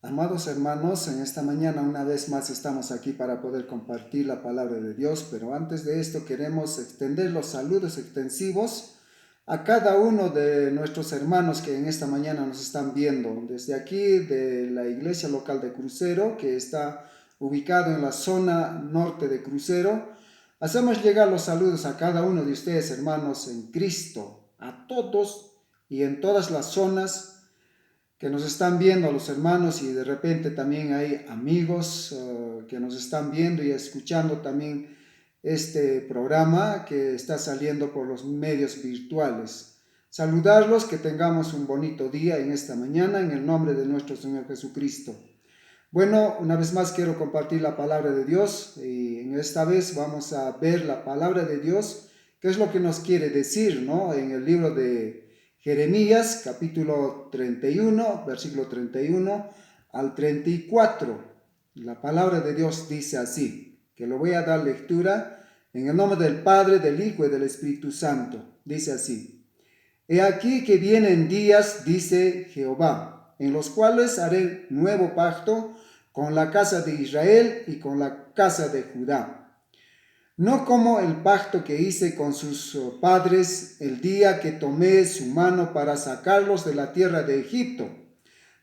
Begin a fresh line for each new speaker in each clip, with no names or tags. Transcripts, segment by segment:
Amados hermanos, en esta mañana una vez más estamos aquí para poder compartir la palabra de Dios, pero antes de esto queremos extender los saludos extensivos a cada uno de nuestros hermanos que en esta mañana nos están viendo, desde aquí de la iglesia local de Crucero, que está ubicado en la zona norte de Crucero. Hacemos llegar los saludos a cada uno de ustedes, hermanos en Cristo, a todos y en todas las zonas que nos están viendo, a los hermanos, y de repente también hay amigos que nos están viendo y escuchando también este programa que está saliendo por los medios virtuales. Saludarlos, que tengamos un bonito día en esta mañana en el nombre de nuestro Señor Jesucristo. Bueno, una vez más quiero compartir la palabra de Dios y en esta vez vamos a ver la palabra de Dios, qué es lo que nos quiere decir, ¿no? En el libro de Jeremías, capítulo 31, versículo 31 al 34. La palabra de Dios dice así, que lo voy a dar lectura en el nombre del Padre, del Hijo y del Espíritu Santo. Dice así: He aquí que vienen días, dice Jehová, en los cuales haré nuevo pacto con la casa de Israel y con la casa de Judá. No como el pacto que hice con sus padres el día que tomé su mano para sacarlos de la tierra de Egipto,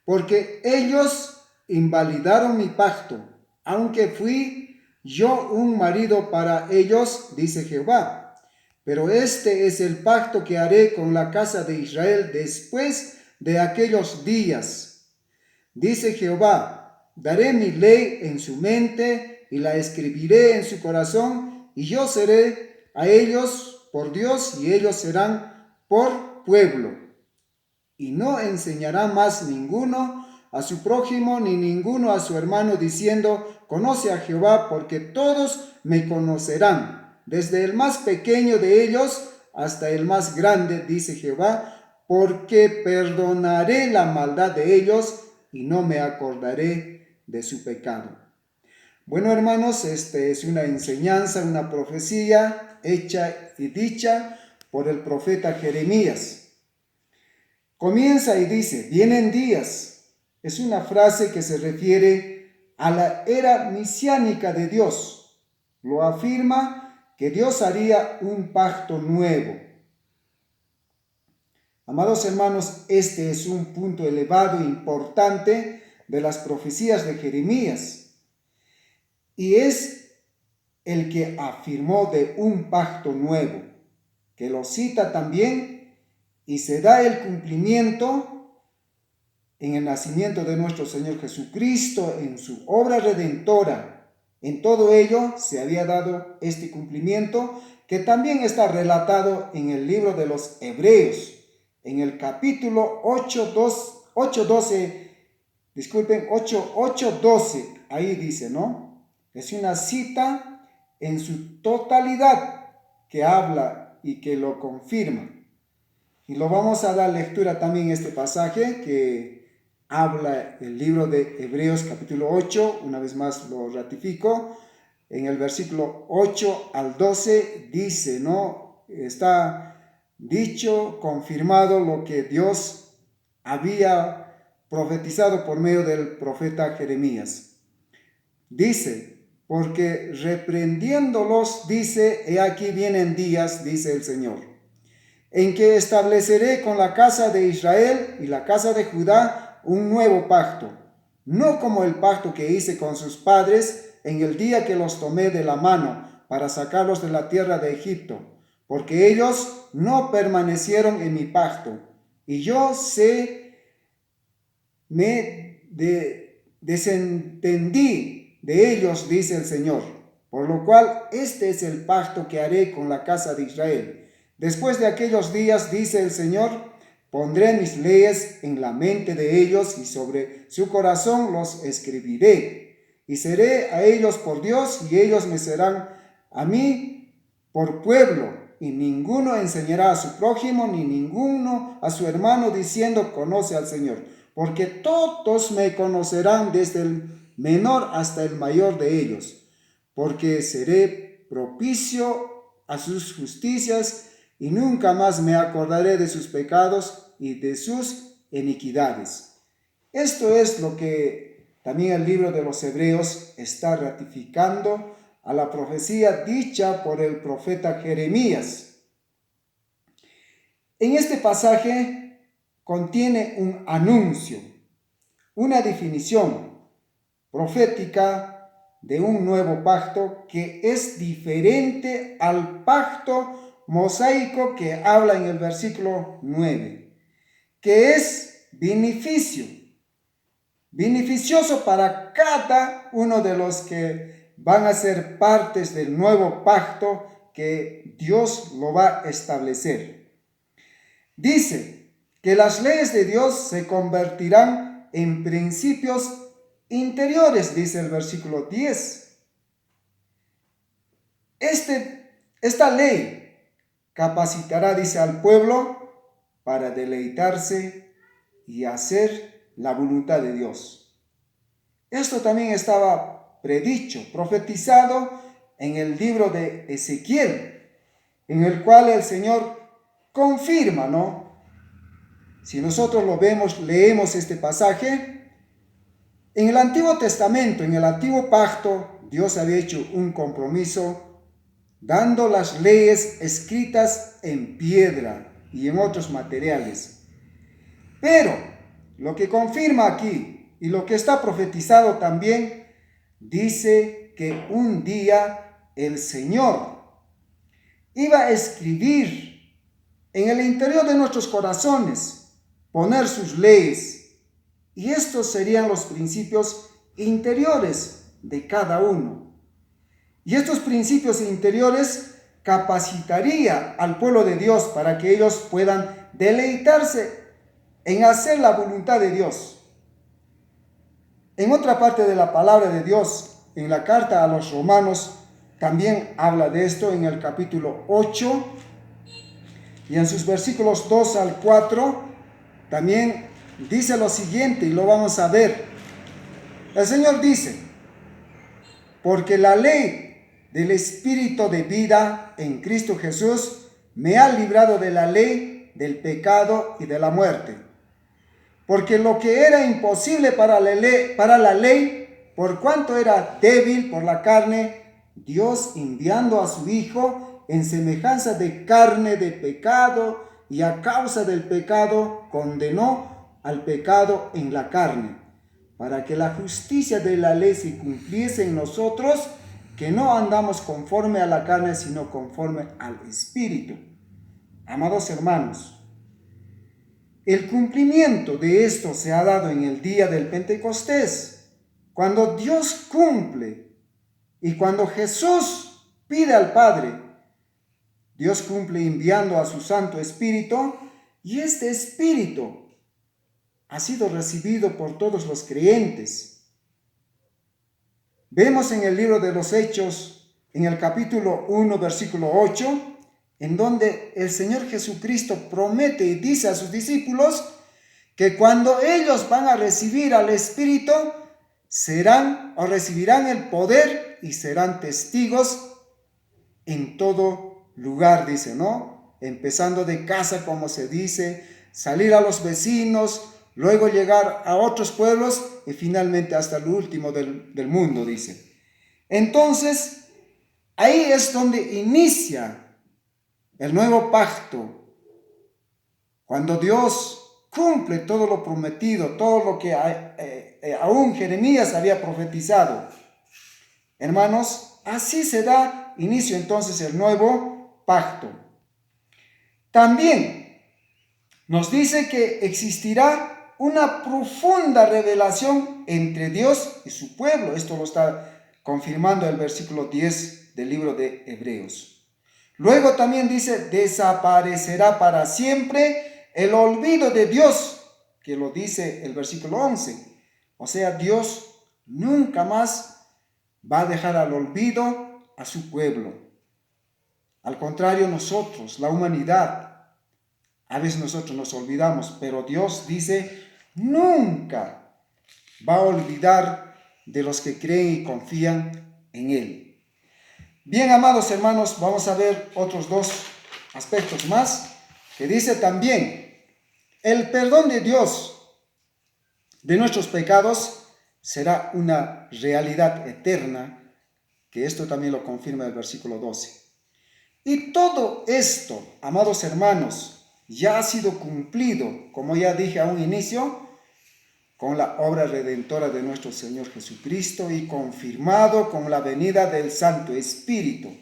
porque ellos invalidaron mi pacto, aunque fui yo un marido para ellos, dice Jehová. Pero este es el pacto que haré con la casa de Israel después de aquellos días, dice Jehová. Daré mi ley en su mente y la escribiré en su corazón, y yo seré a ellos por Dios y ellos serán por pueblo. Y no enseñará más ninguno a su prójimo ni ninguno a su hermano diciendo: conoce a Jehová, porque todos me conocerán, desde el más pequeño de ellos hasta el más grande, dice Jehová, porque perdonaré la maldad de ellos y no me acordaré de su pecado. Bueno, hermanos, es una enseñanza, una profecía hecha y dicha por el profeta Jeremías. Comienza y dice: vienen días. Es una frase que se refiere a la era mesiánica de Dios. Lo afirma que Dios haría un pacto nuevo. Amados hermanos, este es un punto elevado e importante de las profecías de Jeremías. Y es el que afirmó de un pacto nuevo, que lo cita también y se da el cumplimiento en el nacimiento de nuestro Señor Jesucristo, en su obra redentora. En todo ello se había dado este cumplimiento, que también está relatado en el libro de los Hebreos, en el capítulo 8:12, ahí dice, ¿no? Es una cita en su totalidad que habla y que lo confirma. Y lo vamos a dar lectura también este pasaje que habla el libro de Hebreos capítulo 8, una vez más lo ratifico, en el versículo 8 al 12 dice, ¿no? Está dicho, confirmado lo que Dios había profetizado por medio del profeta Jeremías. Dice: porque reprendiéndolos, dice, he aquí vienen días, dice el Señor, en que estableceré con la casa de Israel y la casa de Judá un nuevo pacto, no como el pacto que hice con sus padres en el día que los tomé de la mano para sacarlos de la tierra de Egipto, porque ellos no permanecieron en mi pacto, y yo me desentendí de ellos, dice el Señor. Por lo cual, este es el pacto que haré con la casa de Israel. Después de aquellos días, dice el Señor, pondré mis leyes en la mente de ellos y sobre su corazón los escribiré. Y seré a ellos por Dios y ellos me serán a mí por pueblo. Y ninguno enseñará a su prójimo ni ninguno a su hermano diciendo: conoce al Señor. Porque todos me conocerán, desde el menor hasta el mayor de ellos. Porque seré propicio a sus justicias y nunca más me acordaré de sus pecados y de sus iniquidades. Esto es lo que también el libro de los Hebreos está ratificando a la profecía dicha por el profeta Jeremías. En este pasaje contiene un anuncio, una definición profética de un nuevo pacto que es diferente al pacto mosaico que habla en el versículo 9, que es beneficioso para cada uno de los que van a ser partes del nuevo pacto que Dios lo va a establecer. Dice que las leyes de Dios se convertirán en principios interiores, dice el versículo 10. Esta ley capacitará, dice, al pueblo para deleitarse y hacer la voluntad de Dios. Esto también estaba predicho, profetizado en el libro de Ezequiel, en el cual el Señor confirma, ¿no? Si nosotros lo vemos, leemos este pasaje, en el Antiguo Testamento, en el Antiguo Pacto, Dios había hecho un compromiso dando las leyes escritas en piedra y en otros materiales. Pero lo que confirma aquí y lo que está profetizado también, dice que un día el Señor iba a escribir en el interior de nuestros corazones, poner sus leyes, y estos serían los principios interiores de cada uno. Y estos principios interiores capacitaría al pueblo de Dios para que ellos puedan deleitarse en hacer la voluntad de Dios. En otra parte de la palabra de Dios, en la carta a los Romanos, también habla de esto en el capítulo 8, y en sus versículos 2 al 4, también dice lo siguiente, y lo vamos a ver. El Señor dice: porque la ley del Espíritu de vida en Cristo Jesús me ha librado de la ley del pecado y de la muerte. Porque lo que era imposible para la ley, por cuanto era débil por la carne, Dios, enviando a su Hijo en semejanza de carne de pecado, y a causa del pecado condenó al pecado en la carne, para que la justicia de la ley se cumpliese en nosotros, que no andamos conforme a la carne, sino conforme al Espíritu. Amados hermanos, el cumplimiento de esto se ha dado en el día del Pentecostés, cuando Dios cumple y cuando Jesús pide al Padre. Dios cumple enviando a su Santo Espíritu, y este Espíritu ha sido recibido por todos los creyentes. Vemos en el libro de los Hechos, en el capítulo 1, versículo 8, en donde el Señor Jesucristo promete y dice a sus discípulos que cuando ellos van a recibir al Espíritu, recibirán el poder y serán testigos en todo lugar, dice, ¿no? Empezando de casa, como se dice, salir a los vecinos, luego llegar a otros pueblos y finalmente hasta lo último del mundo, dice. Entonces, ahí es donde inicia el nuevo pacto, cuando Dios cumple todo lo prometido, todo lo que aún Jeremías había profetizado. Hermanos, así se da inicio entonces el nuevo pacto. También nos dice que existirá una profunda revelación entre Dios y su pueblo. Esto lo está confirmando el versículo 10 del libro de Hebreos. Luego también dice: desaparecerá para siempre el olvido de Dios, que lo dice el versículo 11. O sea, Dios nunca más va a dejar al olvido a su pueblo. Al contrario, nosotros, la humanidad, a veces nosotros nos olvidamos, pero Dios dice, nunca va a olvidar de los que creen y confían en Él. Bien, amados hermanos, vamos a ver otros dos aspectos más, que dice también, el perdón de Dios de nuestros pecados será una realidad eterna, que esto también lo confirma el versículo 12. Y todo esto, amados hermanos, ya ha sido cumplido, como ya dije a un inicio, con la obra redentora de nuestro Señor Jesucristo y confirmado con la venida del Santo Espíritu.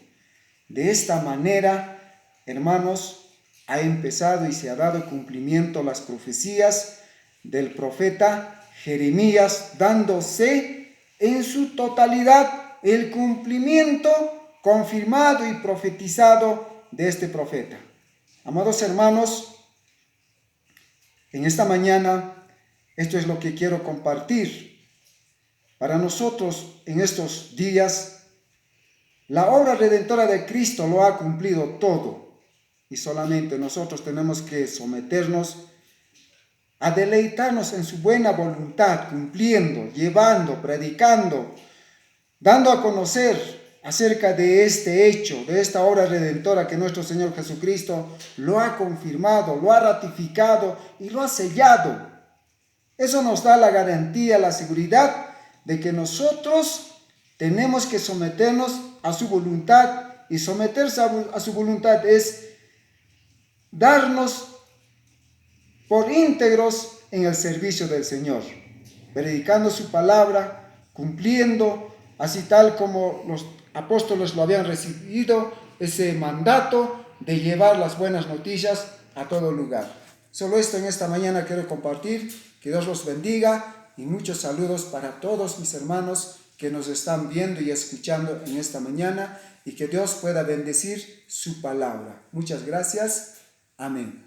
De esta manera, hermanos, ha empezado y se ha dado cumplimiento las profecías del profeta Jeremías, dándose en su totalidad el cumplimiento confirmado y profetizado de este profeta. Amados hermanos, en esta mañana, esto es lo que quiero compartir. Para nosotros en estos días, la obra redentora de Cristo lo ha cumplido todo. Y solamente nosotros tenemos que someternos a deleitarnos en su buena voluntad, cumpliendo, llevando, predicando, dando a conocer acerca de este hecho, de esta obra redentora que nuestro Señor Jesucristo lo ha confirmado, lo ha ratificado y lo ha sellado. Eso nos da la garantía, la seguridad de que nosotros tenemos que someternos a su voluntad, y someterse a su voluntad es darnos por íntegros en el servicio del Señor, predicando su palabra, cumpliendo, así tal como los apóstoles lo habían recibido, ese mandato de llevar las buenas noticias a todo lugar. Solo esto en esta mañana quiero compartir. Que Dios los bendiga y muchos saludos para todos mis hermanos que nos están viendo y escuchando en esta mañana, y que Dios pueda bendecir su palabra. Muchas gracias. Amén.